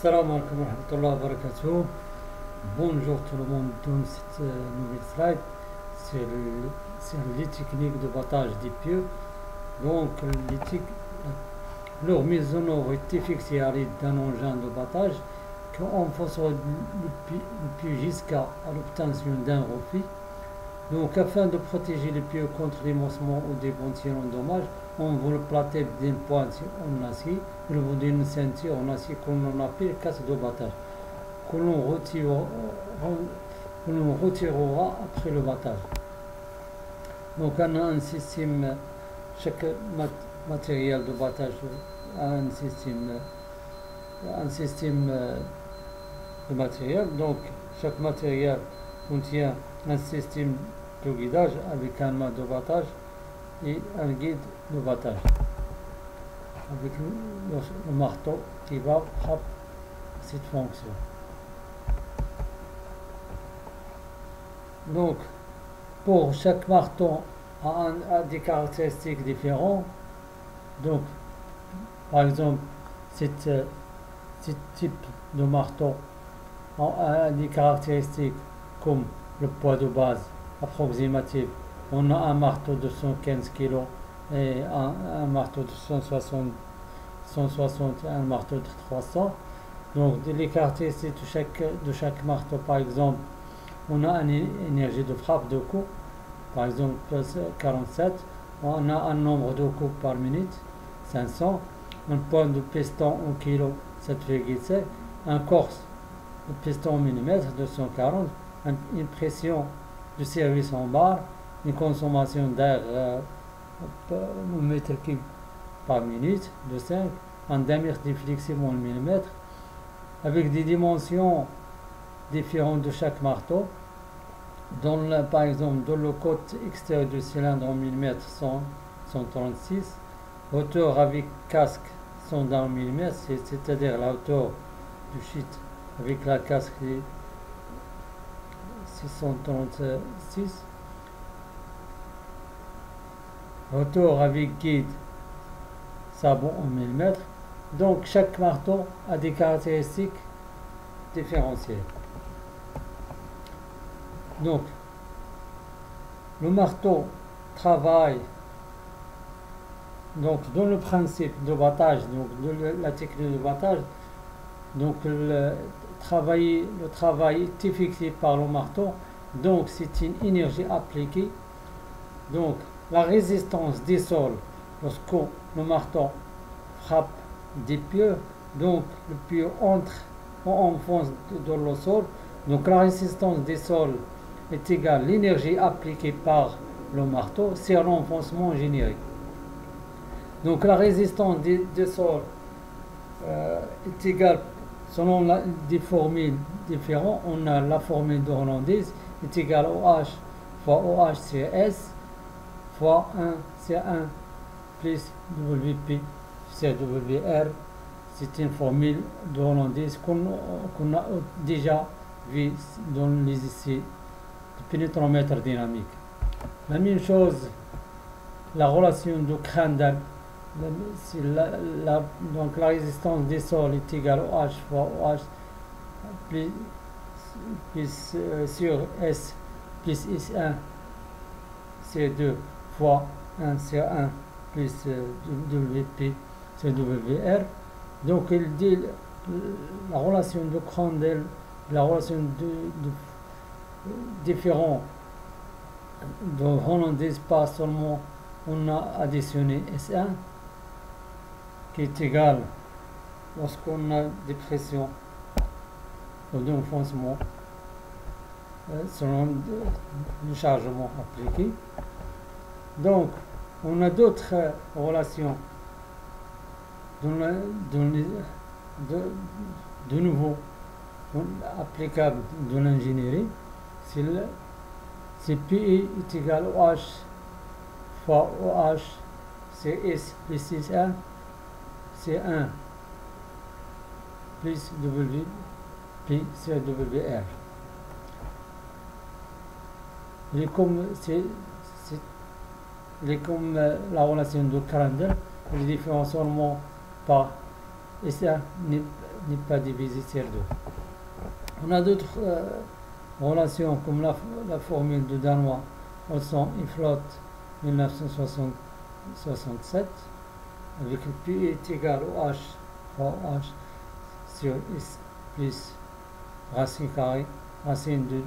Assalamu alaikum wa rahmatullahi wa barakatuh. Bonjour tout le monde dans cette nouvelle slide sur les techniques de battage des pieux. Donc, leur mise en œuvre est fixée à l'aide d'un engin de battage qu'on forcera le pieu jusqu'à l'obtention d'un refit. Donc, afin de protéger les pieux contre l'émoussement ou d'éventuels dommages, on va le plater d'une pointe en acier et le bout d'une ceinture en acier qu'on appelle casse de battage, que l'on retirera après le battage. Donc, on a un système, chaque matériel de battage a un système de matériel. Donc, chaque matériel contient un système de guidage avec un mât de battage et un guide de battage avec le marteau qui va frapper cette fonction. Donc, pour chaque marteau a des caractéristiques différentes. Donc, par exemple, ce type de marteau a des caractéristiques comme le poids de base approximatif. On a un marteau de 115 kg et un marteau de 160 et un marteau de 300. Donc, les caractéristiques de chaque marteau, par exemple, on a une énergie de frappe de coups, par exemple 47. On a un nombre de coups par minute, 500. Un poids de piston en kilo, 7,7. Un corse de piston en millimètres, 240. Une pression de service en bar. Une consommation d'air au mètre cube par minute de 5, un diamètre flexible en millimètres, avec des dimensions différentes de chaque marteau. Par exemple, dans le côté extérieur du cylindre en millimètres, 136, hauteur avec casque 100 mm, c'est-à-dire la hauteur du sheet avec la casque 636. Hauteur avec guide sabot en millimètres. Donc chaque marteau a des caractéristiques différenciées. Donc le marteau travaille donc dans le principe de battage, donc de la technique de battage. Donc le travail est effectué par le marteau. Donc c'est une énergie appliquée. Donc la résistance des sols, lorsque le marteau frappe des pieux, donc le pieu entre ou enfonce dans le sol. Donc la résistance des sols est égale à l'énergie appliquée par le marteau sur l'enfoncement générique. Donc la résistance des sols est égale, selon des formules différentes. On a la formule de Hollandaise est égale au H fois OH sur S fois 1 C1 plus WP sur WR. C'est une formule de Hollandaise qu'on a déjà vu dans les essais de pénétromètre dynamique. La même chose, la relation de Crandall, donc la résistance des sols est égale au H fois OH plus sur S plus S1 C2 fois 1 C1 plus WP sur WR. Donc il dit la relation de Crandall, la relation de différents de Hollandaise, pas seulement on a additionné S1 qui est égal lorsqu'on a des pressions ou d'enfoncement selon le chargement appliqué. Donc on a d'autres relations de nouveau applicables de l'ingénierie. C'est PE est égal au H fois OH c'est S plus S1 C1 plus WP sur WR. Et comme la relation de Crandall, les différents seulement par S1 divisé sur 2. On a d'autres relations comme la formule de Danois Olsson et Flotte 1967 avec le P est égal au H fois H sur S plus racine carrée, racine de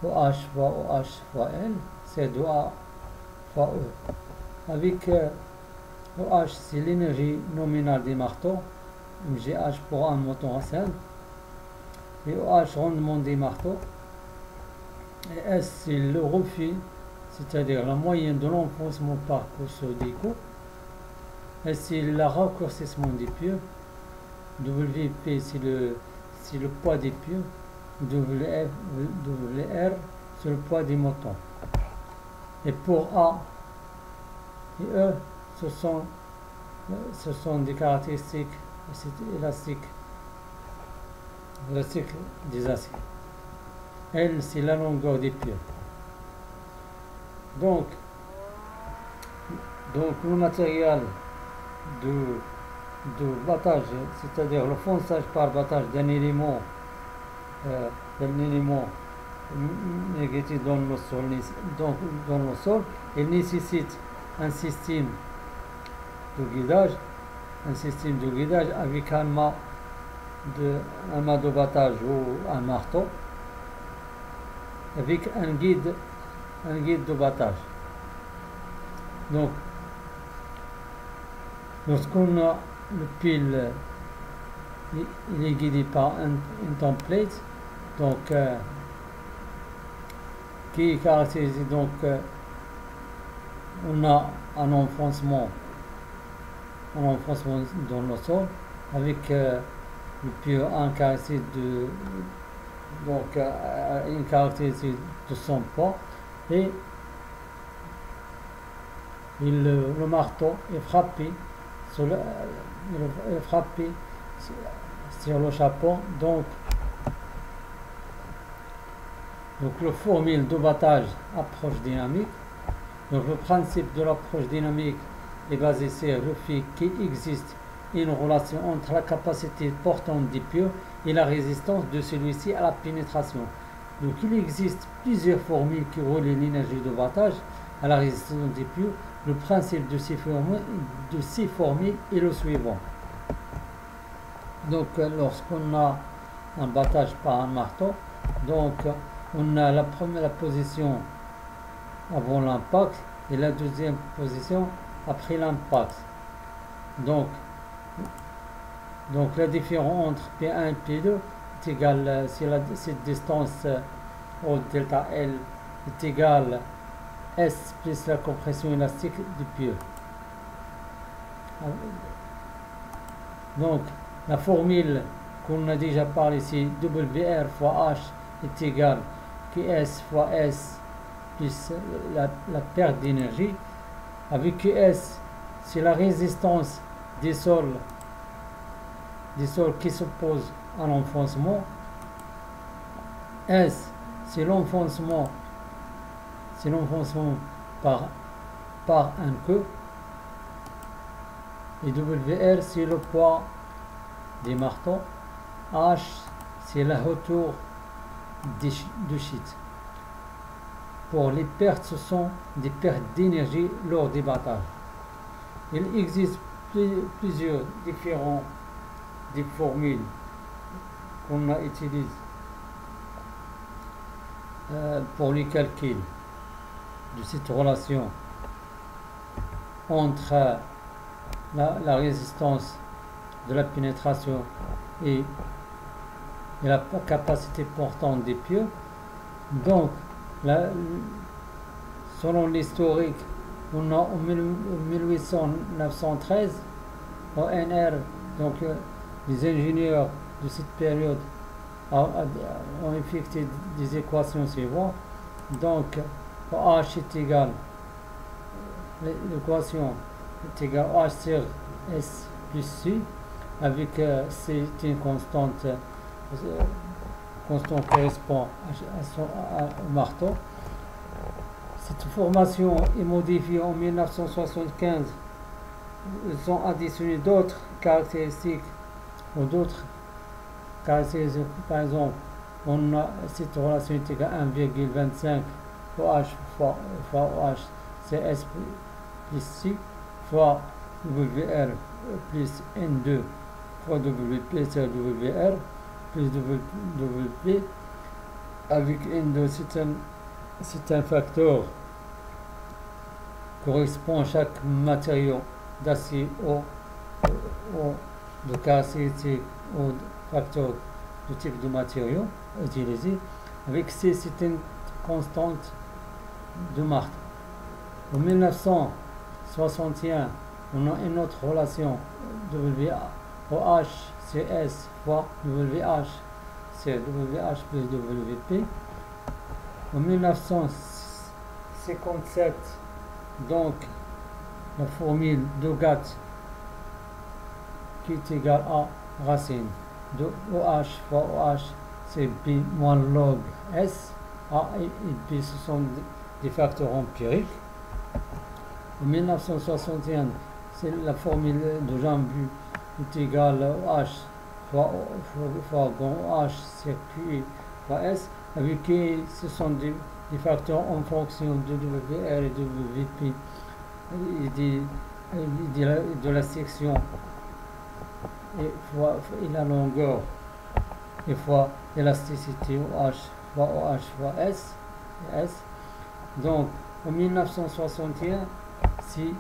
OH fois OH fois L, c'est 2A fois E. Avec OH, c'est l'énergie nominale des marteaux, MGH pour un moteur à selle, et OH, rendement des marteaux, et S, c'est le refus, c'est-à-dire la moyenne de l'enfoncement par course des coups, S, c'est le raccourcissement des pieux, WP, c'est le poids des pieux, WR, c'est le poids des moteurs. Et pour A et E, ce sont des caractéristiques élastiques des aciers. L, c'est la longueur des pieux. Donc le matériel de battage, c'est-à-dire le fonçage par battage d'un élément négatif dans le sol, il nécessite un système de guidage avec un mât de battage ou un marteau, avec un guide de battage. Donc, lorsqu'on a le pile, il est guidé par une template, donc qui est caractérisé, donc on a un enfoncement dans le sol avec le pieu un caractéristique une caractéristique de son poids, et le marteau est frappé sur le chapeau. Donc le formule de battage approche dynamique. Donc le principe de l'approche dynamique est basé sur le fait qu'il existe une relation entre la capacité portante des pieux et la résistance de celui-ci à la pénétration. Donc il existe plusieurs formules qui relient l'énergie de battage à la résistance des pieux. Le principe de ces formules est le suivant. Donc lorsqu'on a un battage par un marteau, donc on a la première position avant l'impact et la deuxième position après l'impact. Donc la différence entre P1 et P2 est égale, si cette distance au delta L est égale S plus la compression élastique du pieu. Donc la formule qu'on a déjà parlé ici, WR fois H est égal QS fois S plus la perte d'énergie, avec QS c'est la résistance des sols qui s'opposent à l'enfoncement, S c'est l'enfoncement par un queue, et WR c'est le poids des marteaux, H c'est la hauteur du sheet. Pour les pertes, ce sont des pertes d'énergie lors des battages. Il existe plusieurs différentes formules qu'on utilise pour les calculs de cette relation entre la résistance de la pénétration et la capacité portante des pieux. Donc, selon l'historique, on a en 1813 ONR, donc les ingénieurs de cette période ont effectué des équations suivantes. Donc H est égal, l'équation est égale H sur S plus C, avec C est une constante correspond au marteau. Cette formation est modifiée en 1975. Ils ont additionné d'autres caractéristiques ou d'autres caractéristiques. Par exemple, on a cette relation est égale à 1,25 OH fois OH, c'est S plus C fois WR plus N2 fois WP sur WR plus WP avec N2, c'est un facteur correspond à chaque matériau d'acier ou de caractéristique ou facteur du type de matériau utilisé. Avec C, c'est une constante de marque. En 1961, on a une autre relation WOH c'est S fois WH c'est WH plus WP. En 1957, donc la formule de Gatt qui est égale à racine de OH fois OH c'est B moins log S. A et B ce sont des facteurs empiriques. En 1961, c'est la formule de Jean-Bu est égale à OH fois OH c'est Q fois S. Avec qui ce sont des facteurs en fonction de WR et de WP et de la section et la longueur et fois l'élasticité OH fois S. Donc en 1961, si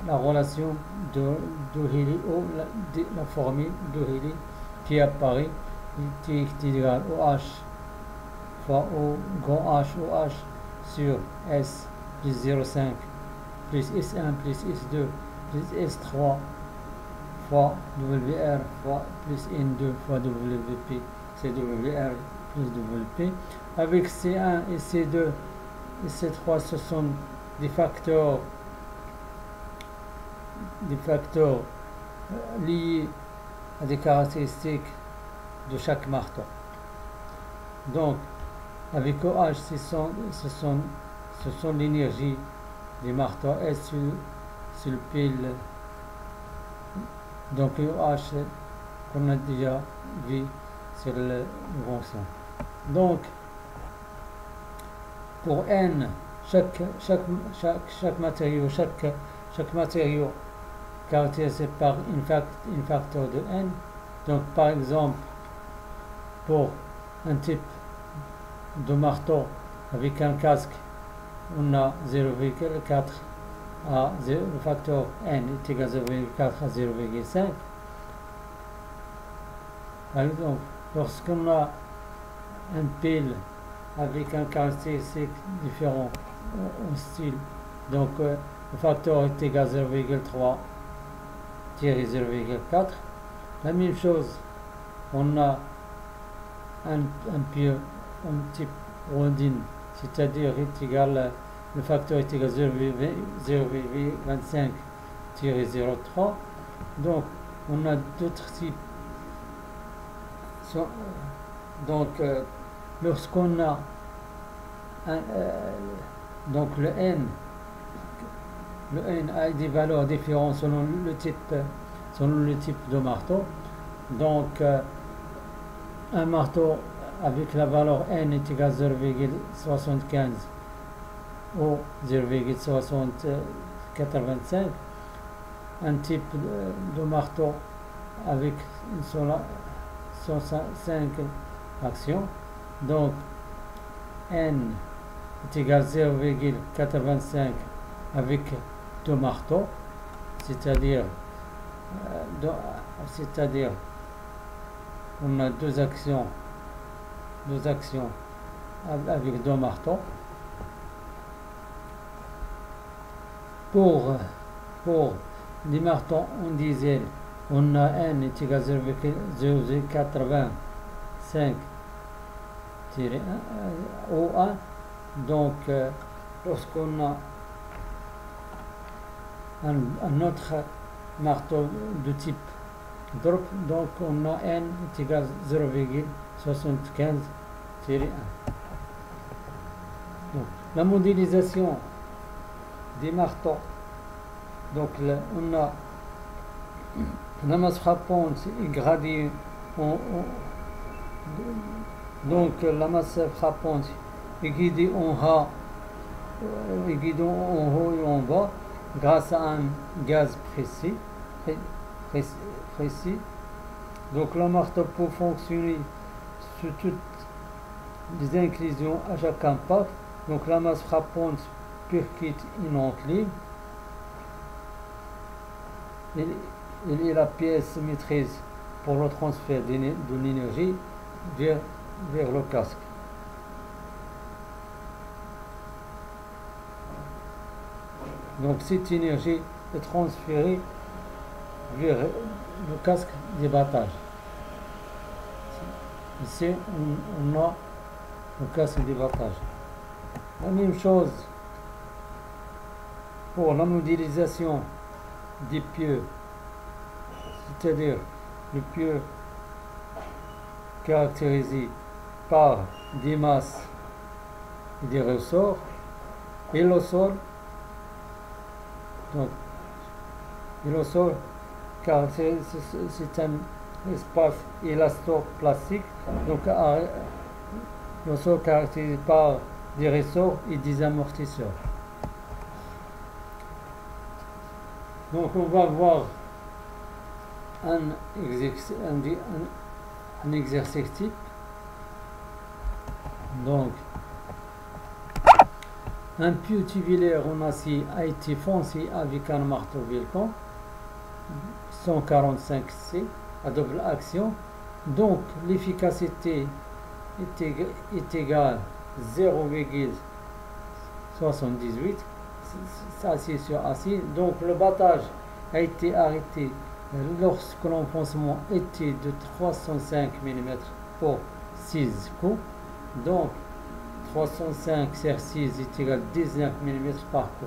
la relation de Healy ou la formule de Healy qui apparaît est égale OH fois O grand H OH sur S plus 0,5 plus S1 plus S2 plus S3 fois WR fois plus N2 fois WP, c'est WR plus WP. Avec C1 et C2 et C3, ce sont des facteurs liés à des caractéristiques de chaque marteau. Donc, avec OH, ce sont l'énergie des marteaux S sur le pile. Donc, OH, qu'on a déjà vu sur le fonction. Donc, pour N, chaque matériau, chaque matériau caractérisé par une facteur de N. Donc, par exemple, pour un type de marteau avec un casque, on a 0,4 à 0, le facteur N est égal à 0,4 à 0,5. Par exemple, lorsqu'on a un pile avec un caractéristique différent en style, donc le facteur est égal à 0,3-0,4. La même chose, on a un pieu en type rondine, c'est-à-dire est égal, le facteur est égal à 0,25-0,3. Donc on a d'autres types. Donc lorsqu'on a donc le N a des valeurs différentes selon le type de marteau. Donc un marteau avec la valeur N est égal à 0,75 ou 0,85. Un type de marteau avec 105 actions. Donc N est égal à 0,85 avec deux marteaux, c'est-à-dire on a deux actions avec deux marteaux. Pour les marteaux en diesel, on a N est égal à 0,85 O1. Donc lorsqu'on a un autre marteau de type drop, donc on a N est égal à 0,75-1. Donc la modélisation des marteaux, donc on a La masse frappante est gradée donc la masse frappante est guidée en haut, et en bas grâce à un gaz précis. Donc le marteau peut fonctionner sur toutes les inclinaisons à chaque impact. Donc la masse frappante percute une enclume. Il est la pièce maîtrise pour le transfert de l'énergie vers le casque. Donc cette énergie est transférée vers le casque d'ébattage. Ici, on a le casque d'ébattage. La même chose pour la modélisation des pieux, c'est-à-dire le pieu caractérisé par des masses et des ressorts, et le sol. Donc, le sol, car c'est un espace élasto-plastique, donc le sol caractérisé par des ressorts et des amortisseurs. Donc on va voir un exercice type. Donc, un pieu tubulaire en acier a été foncé avec un marteau Wilcon 145C à double action. Donc l'efficacité est égale 0,78, acier sur acier. Donc le battage a été arrêté lorsque l'enfoncement était de 305 mm pour 6 coups. Donc 305 sur 6 est égal à 19 mm par coup.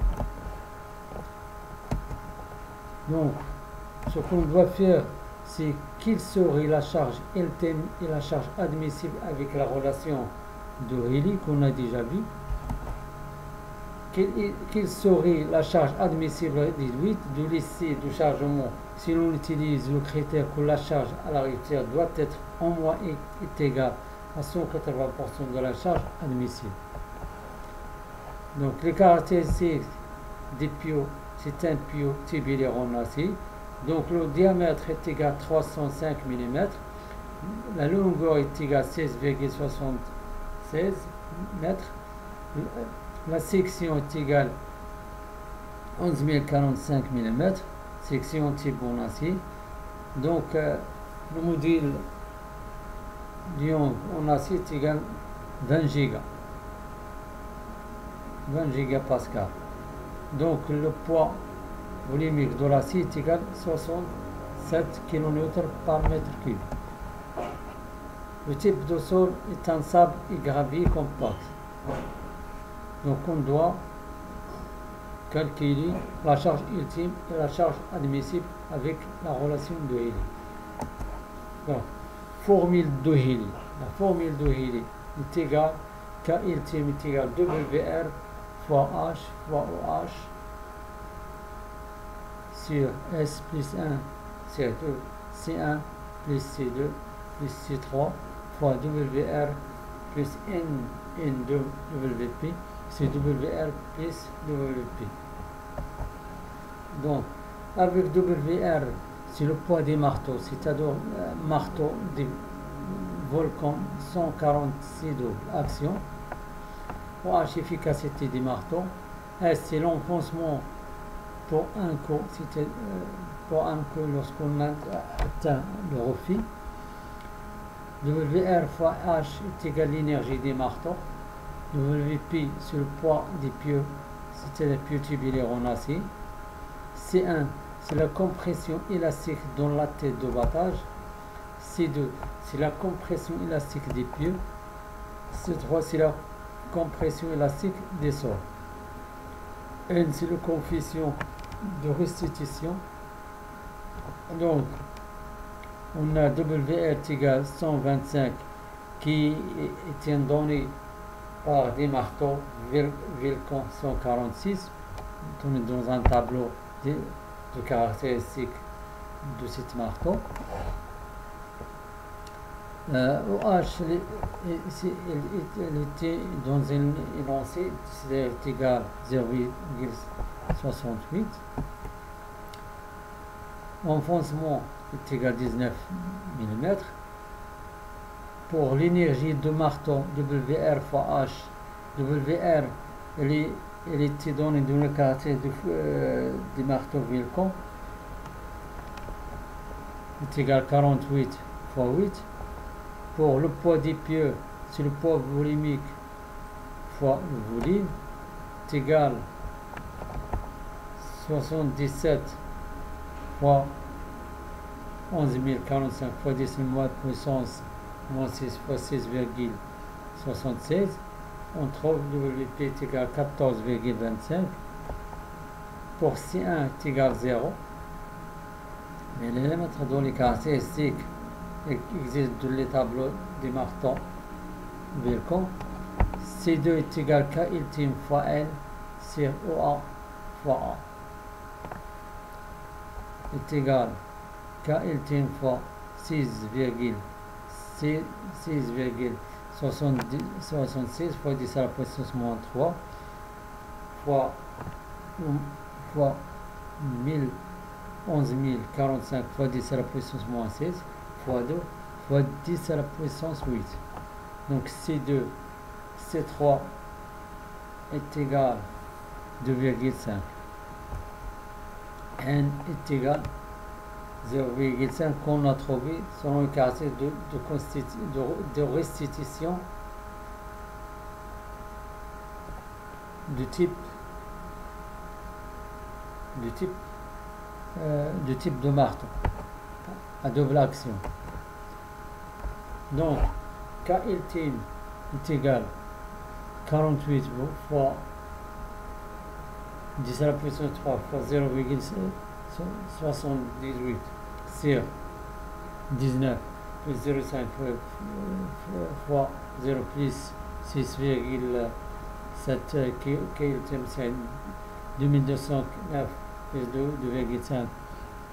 Donc ce qu'on doit faire, c'est quelle serait la charge LTM et la charge admissible avec la relation de Rayleigh qu'on a déjà vu. Quelle serait la charge admissible déduite de l'essai de chargement si l'on utilise le critère que la charge à la rupture doit être en moins est égale à 180% de la charge admissible. Donc les caractéristiques des pieux, c'est un pieu tubulaire en acier. Donc le diamètre est égal à 305 mm, la longueur est égale à 16,76 m, la section est égale à 11 045 mm, section type en acier. Donc le module d'ion en acier est égal à 20 gigapascal. Donc le poids volumique de l'acier est égal à 67 kN par mètre cube. Le type de sol est un sable et gravier compact. Donc on doit calculer la charge ultime et la charge admissible avec la relation de Rayleigh. Donc, formule de Rayleigh. La formule de Rayleigh est égale K ultime est égal à WR fois H fois OH sur S plus 1 sur 2 C1 plus C2 plus C3 fois WR plus N2 WP c'est WR plus WP. Donc avec WR c'est le poids des marteaux, c'est-à-dire marteau des volcans 146 double action. OH efficacité des marteaux. S c'est l'enfoncement pour un coup, c'était pour un coup lorsqu'on a atteint le refit. WR fois H est égal à l'énergie des marteaux. WP c'est le poids des pieux, c'était les pieux tubulaires en acier. C1 c'est la compression élastique dans la tête de battage. C2 c'est la compression élastique des pieux. C3 c'est la compression élastique des sols. N c'est le coefficient de restitution. Donc on a WR égale 125 qui est donné par des marteaux Wilcon 146 donné dans un tableau de caractéristiques de cet marteau. OH, il était dans une énoncé, c'est égal 0,68. Enfoncement est égal 19 mm. Pour l'énergie de marteau, WR fois H, WR, il était donné dans le caractère du marteau Wilcon, est égal 48 fois 8. Pour le poids des pieux, c'est le poids volumique fois le volume, est égal 77 fois 11 045 fois 10 moins puissance moins 6 fois 6,76. On trouve WP est égal 14,25. Pour C1 est égal 0. Mais l'élémètre dans les caractéristiques existe dans les tableaux des marteaux Wilcon. C2 est égal K ultime fois L sur OA fois A. Est égal K ultime fois 6,66 fois 10 à la puissance moins 3 fois 11 045 fois 10 à la puissance moins 6 fois 2 fois 10 à la puissance 8. Donc C2, C3 est égal 2,5. N est égal 0,5 qu'on a trouvé selon le caractère de restitution du type de marteau à double action. Donc K ultime est égal 48 fois 10 à la puissance 3 fois 0,78 sur 19 plus 0,5 fois 0 plus 6,7 K ultime c'est 2209 plus 2,5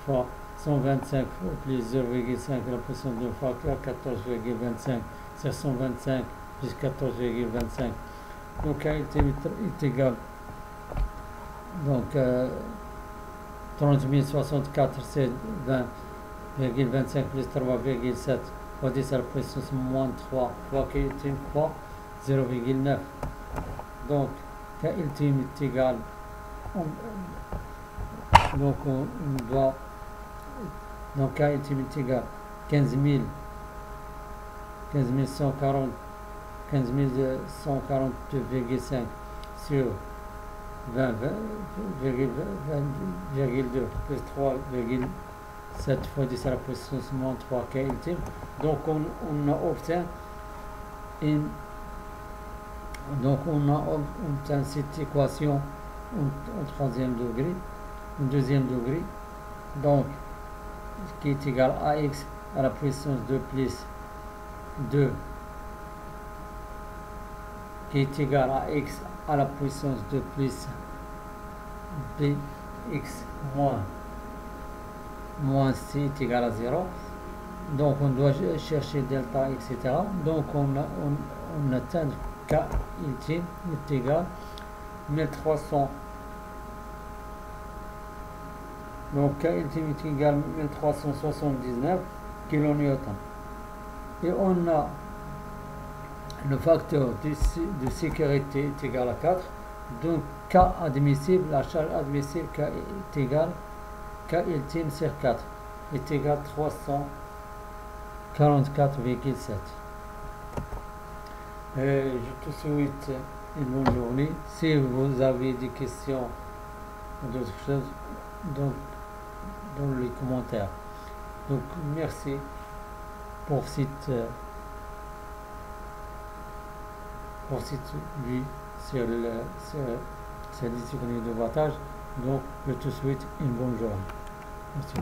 fois 125 plus 0,5 à la puissance 2 fois 14,25 c'est 125 plus 14,25. Donc K ultime est égal donc 30 064 c'est 20,25 plus 3,7 fois 10 à la puissance moins 3 fois K ultime fois 0,9. Donc K ultime est égal donc on doit donc K ultime est égal 15 142,5 sur 20,2 plus 3,7 fois 10 à la puissance moins 3 K ultime. Donc on a obtenu cette équation en troisième degré, en deuxième degré, donc qui est égal à x à la puissance 2 plus 2 qui est égal à x à la puissance 2 plus bx moins c est égal à 0. Donc on doit chercher delta, etc. Donc on atteint K ultime est égal 1300. Donc K ultime est égal 1379 kN. Et on a le facteur de sécurité est égal à 4. Donc K admissible, la charge admissible K est égal K ultime sur 4 est égal 344,7. Je te souhaite une bonne journée. Si vous avez des questions ou d'autres choses, donc dans les commentaires. Donc merci pour cette vue sur cette discipline de wattage. Donc je te souhaite une bonne journée. Merci.